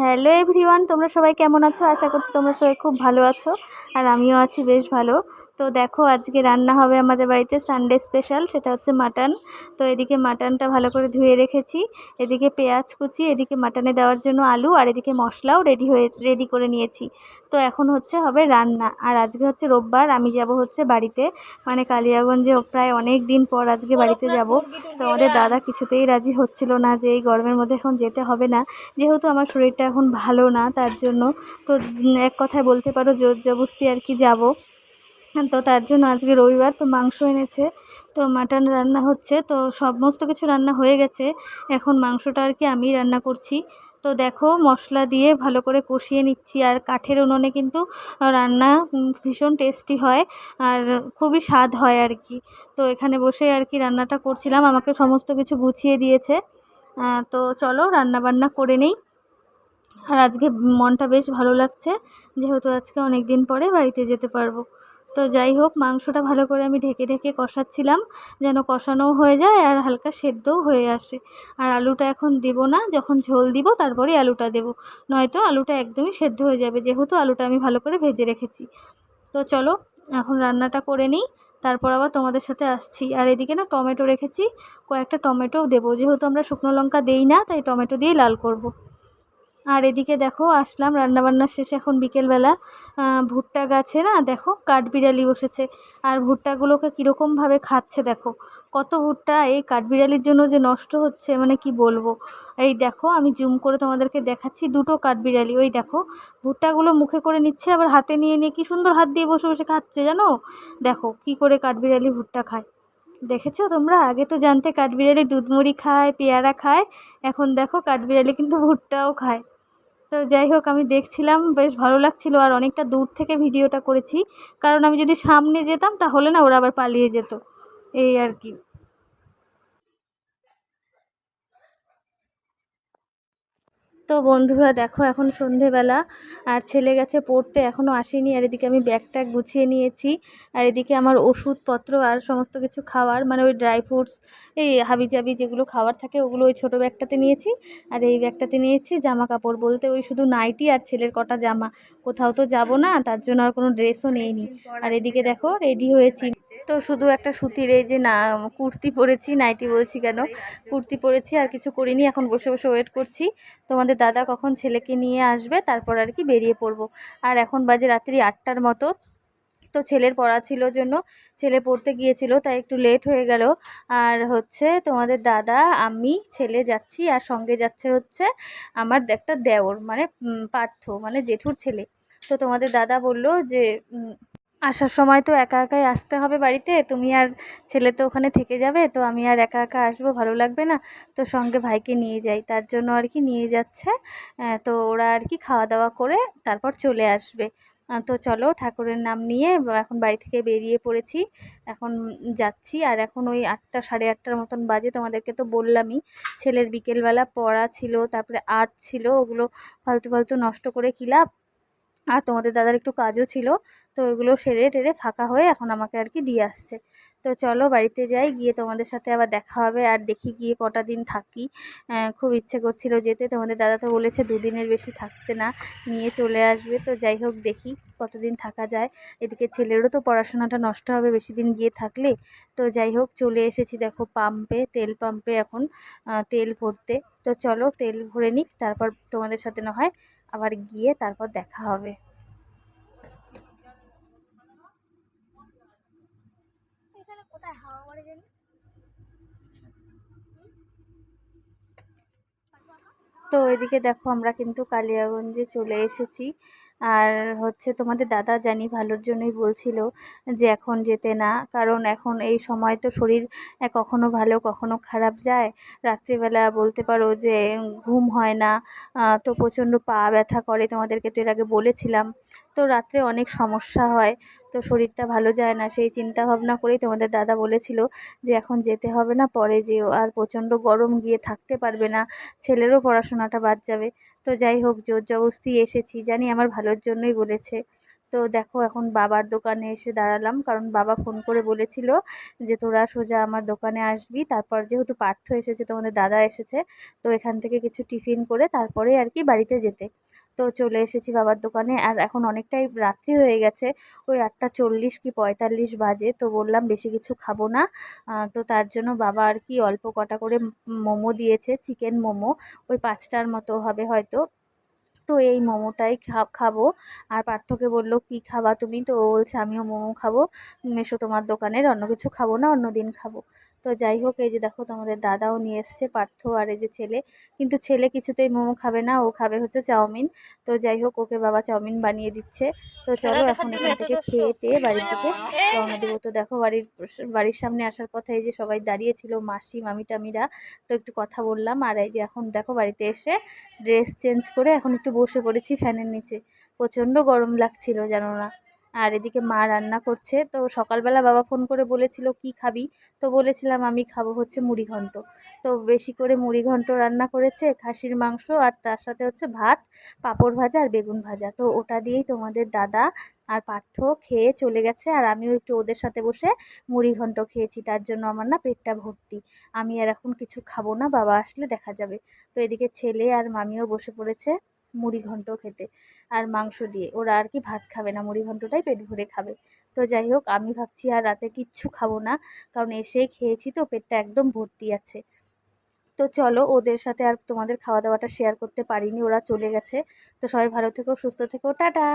Hello everyone, তোমরা সবাই কেমন আছো? আশা করছি তোমরা সবাই খুব ভালো আছো, আর আমিও আছি বেশ ভালো। তো দেখো, আজকে রান্না হবে আমাদের বাড়িতে সানডে স্পেশাল, সেটা হচ্ছে মাটন। তো এদিকে মাটনটা ভালো করে ধুয়ে রেখেছি, এদিকে পেঁয়াজ কুচি, এদিকে মাটনে দেওয়ার জন্য আলু, আর এদিকে মশলাও রেডি করে নিয়েছি। তো এখন হবে রান্না। আর আজকে হচ্ছে রোববার, আমি যাব হচ্ছে বাড়িতে, মানে কালিয়াগঞ্জে। প্রায় অনেক দিন পর আজকে বাড়িতে যাব। তো আমাদের দাদা কিছুতেই রাজি হচ্ছিল না যে এই গরমের মধ্যে এখন যেতে হবে না, যেহেতু আমার শরীরটা এখন ভালো না, তার জন্য। তো এক কথায় বলতে পারো জোর জবরদস্তি আর কি যাব। তো তার জন্য আজকে রবিবার, তো মাংস এনেছে, তো মাটন রান্না হচ্ছে। তো সমস্ত কিছু রান্না হয়ে গেছে, এখন মাংসটা আর কি আমি রান্না করছি। তো দেখো, মশলা দিয়ে ভালো করে কষিয়ে নিচ্ছি। আর কাঠের উনুনে কিন্তু রান্না ভীষণ টেস্টি হয়, আর খুবই স্বাদ হয় আর কি। তো এখানে বসে আর কি রান্নাটা করছিলাম, আমাকে সমস্ত কিছু গুছিয়ে দিয়েছে। তো চলো রান্না বান্না করে নেই। আর আজকে মনটা বেশ ভালো লাগছে, যেহেতু আজকে অনেক দিন পরে বাড়িতে যেতে পারবো। তো যাই হোক, মাংসটা ভালো করে আমি ঢেকে ঢেকে কষাচ্ছিলাম, যেন কষানোও হয়ে যায় আর হালকা সেদ্ধও হয়ে আসে। আর আলুটা এখন দেব না, যখন ঝোল দিব তারপরেই আলুটা দেব, নয়তো আলুটা একদমই সেদ্ধ হয়ে যাবে, যেহেতু আলুটা আমি ভালো করে ভেজে রেখেছি। তো চলো এখন রান্নাটা করে নিই, তারপর আবার তোমাদের সাথে আসছি। আর এদিকে না টমেটো রেখেছি, কয়েকটা টমেটোও দেবো, যেহেতু আমরা শুকনো লঙ্কা দেই না, তাই টমেটো দিয়েই লাল করব। আর এদিকে দেখো, আসলাম রান্নাবান্না শেষে এখন বিকেলবেলা। ভুট্টা গাছে না দেখো কাঠবিড়ালি বসেছে, আর ভুট্টাগুলোকে কীরকমভাবে খাচ্ছে দেখো। কত ভুট্টা এই কাঠবিড়ালির জন্য যে নষ্ট হচ্ছে, মানে কি বলবো। এই দেখো, আমি জুম করে তোমাদেরকে দেখাচ্ছি, দুটো কাঠবিড়ালি, ওই দেখো ভুট্টাগুলো মুখে করে নিচ্ছে, আবার হাতে নিয়ে নিয়ে কি সুন্দর হাত দিয়ে বসে বসে খাচ্ছে জানো। দেখো কি করে কাঠবিড়ালি ভুট্টা খায়, দেখেছো তোমরা? আগে তো জানতে কাঠবিড়ালি দুধ মুড়ি খায়, পেয়ারা খায়, এখন দেখো কাঠবিড়ালি কিন্তু ভুট্টাও খায়। তো যাই হোক, আমি দেখছিলাম, বেশ ভালো লাগছিল। আর অনেকটা দূর থেকে ভিডিওটা করেছি, কারণ আমি যদি সামনে যেতাম তাহলে না ওরা আবার পালিয়ে যেত, এই আর কি। তো বন্ধুরা দেখো, এখন সন্ধেবেলা, আর ছেলে গেছে পড়তে, এখনও আসেনি। আর এদিকে আমি ব্যাগ ট্যাগ গুছিয়ে নিয়েছি, আর এদিকে আমার ওষুধপত্র আর সমস্ত কিছু খাওয়ার, মানে ওই ড্রাই ফ্রুটস, এই হাবিজাবি যেগুলো খাবার থাকে ওগুলো ওই ছোটো ব্যাগটাতে নিয়েছি। আর এই ব্যাগটাতে নিয়েছি জামা কাপড়, বলতে ওই শুধু নাইটি আর ছেলের কটা জামা, কোথাও তো যাব না, তার জন্য আর কোনো ড্রেসও নেইনি। আর এদিকে দেখো রেডি হয়েছি, তো শুধু একটা সুতির এই যে না কুর্তি পরেছি, নাইটি বলছি কেন, কুর্তি পরেছি, আর কিছু করিনি। এখন বসে বসে ওয়েট করছি তোমাদের দাদা কখন ছেলেকে নিয়ে আসবে, তারপর আর কি বেরিয়ে পড়বো। আর এখন বাজে রাত্রি 8টার মতো। তো ছেলের পড়া ছিল জন্য, ছেলে পড়তে গিয়েছিল, তাই একটু লেট হয়ে গেল। আর হচ্ছে তোমাদের দাদা, আমি, ছেলে যাচ্ছি, আর সঙ্গে যাচ্ছে হচ্ছে আমার একটা দেওর, মানে পার্থ, মানে জেঠুর ছেলে। তো তোমাদের দাদা বলল যে আসার সময় তো একা একাই আসতে হবে বাড়িতে, তুমি আর ছেলে তো ওখানে থেকে যাবে, তো আমি আর একা একা আসবো, ভালো লাগবে না, তো সঙ্গে ভাইকে নিয়ে যাই, তার জন্য আর কি নিয়ে যাচ্ছে। তো ওরা আর কি খাওয়া দাওয়া করে তারপর চলে আসবে। তো চলো, ঠাকুরের নাম নিয়ে এখন বাড়ি থেকে বেরিয়ে পড়েছি, এখন যাচ্ছি। আর এখন ওই 8টা সাড়ে 8টার মতন বাজে, তোমাদেরকে তো বললামই ছেলের বিকেলবেলা পড়া ছিল, তারপরে আর্ট ছিল, ওগুলো ফালতু ফালতু নষ্ট করে কী লাভ। আর তোমাদের দাদার একটু কাজও ছিল, তো ওইগুলো সেরে টেরে ফাঁকা হয়ে এখন আমাকে আর কি দিয়ে আসছে। তো চলো বাড়িতে যাই, গিয়ে তোমাদের সাথে আবার দেখা হবে, আর দেখি গিয়ে কটা দিন থাকি। খুব ইচ্ছে করছিল যেতে, তোমাদের দাদা তো বলেছে 2 দিনের বেশি থাকতে না, নিয়ে চলে আসবে। তো যাই হোক, দেখি কতদিন থাকা যায়। এদিকে ছেলেরও তো পড়াশোনাটা নষ্ট হবে বেশি দিন গিয়ে থাকলে। তো যাই হোক, চলে এসেছি দেখো পাম্পে, তেল পাম্পে এখন তেল ভরতে। তো চলো তেল ভরে নিক, তারপর তোমাদের সাথে না হয় আবার গিয়ে তারপর দেখা হবে। তো এদিকে দেখো, আমরা কিন্তু কালিয়াগঞ্জে চলে এসেছি। আর হচ্ছে তোমাদের দাদা জানি ভালোর জন্যই বলছিল যে এখন যেতে না, কারণ এখন এই সময় তো শরীর কখনো ভালো কখনো খারাপ যায়। রাত্রিবেলা বলতে পারো যে ঘুম হয় না, তো প্রচণ্ড পা ব্যথা করে, তোমাদেরকে তো এর আগে বলেছিলাম। তো রাত্রে অনেক সমস্যা হয়, তো শরীরটা ভালো যায় না, সেই চিন্তা ভাবনা করেই তোমাদের দাদা বলেছিল যে এখন যেতে হবে না, পরে যেও। আর প্রচণ্ড গরম, গিয়ে থাকতে পারবে না, ছেলেরও পড়াশোনাটা বাদ যাবে। তো যাই হোক, জোর জবরদস্তি এসেছি, জানি আমার ভালোর জন্যই বলেছে। তো দেখো এখন বাবার দোকানে এসে দাঁড়ালাম, কারণ বাবা ফোন করে বলেছিল যে তোরা সোজা আমার দোকানে আসবি, তারপর যেহেতু পার্থ এসেছে, তোমাদের দাদা এসেছে, তো এখান থেকে কিছু টিফিন করে তারপরে আর কি বাড়িতে যেতে। তো চলে এসেছি বাবার দোকানে, আর এখন অনেকটাই রাত্রি হয়ে গেছে, ওই 8:40 কি 45 বাজে। তো বললাম বেশি কিছু খাবো না, তো তার জন্য বাবা আর কি অল্প কটা করে মোমো দিয়েছে, চিকেন মোমো, ওই 5টার মতো হবে হয়তো। তো এই মোমোটাই খাবো। আর পার্থকে বললো কি খাবা তুমি, তো ও বলছে আমিও মোমো খাবো, এসো তোমার দোকানের, অন্য কিছু খাবো না, অন্য দিন খাবো। তো যাই হোক, এই যে দেখো তোমাদের দাদাও নিয়ে এসছে, পার্থ আর এই যে ছেলে, কিন্তু ছেলে কিছুতেই মোমো খাবে না, ও খাবে হচ্ছে চাউমিন। তো যাই হোক, ওকে বাবা চাউমিন বানিয়ে দিচ্ছে। তো চলো এখন এখান থেকে খেয়ে টেয়ে বাড়ির দিকে রওনা দেবো। তো দেখো বাড়ির সামনে আসার কথা, এই যে সবাই দাঁড়িয়েছিল, মাসি মামি টামিরা, তো একটু কথা বললাম। আর এই যে এখন দেখো বাড়িতে এসে ড্রেস চেঞ্জ করে এখন একটু বসে পড়েছি ফ্যানের নিচে, প্রচণ্ড গরম লাগছিল জানো না। আর এদিকে মা রান্না করছে। তো সকালবেলা বাবা ফোন করে বলেছিল কি খাবি, তো বলেছিলাম আমি খাবো হচ্ছে মুড়ি ঘন্ট। তো বেশি করে মুড়ি ঘন্ট রান্না করেছে, খাসির মাংস, আর তার সাথে হচ্ছে ভাত, পাঁপড় ভাজা আর বেগুন ভাজা। তো ওটা দিয়েই তোমাদের দাদা আর পার্থ খেয়ে চলে গেছে, আর আমিও একটু ওদের সাথে বসে মুড়ি ঘন্ট খেয়েছি, তার জন্য আমার না পেটটা ভর্তি। আমি আর এখন কিছু খাবো না, বাবা আসলে দেখা যাবে। তো এদিকে ছেলে আর মামিও বসে পড়েছে মুড়ি ঘন্ট খেতে, আর মাংস দিয়ে। ওরা আর কি ভাত খাবে না, মুড়ি ঘন্টটাই পেট ভরে খাবে। তো যাই হোক, আমি ভাবছি আর রাতে কিচ্ছু খাবো না, কারণ এসেই খেয়েছি তো পেটটা একদম ভর্তি আছে। তো চলো, ওদের সাথে আর তোমাদের খাওয়া দাওয়াটা শেয়ার করতে পারিনি, ওরা চলে গেছে। তো সবাই ভালো থেকো, সুস্থ থেকো, টাটা।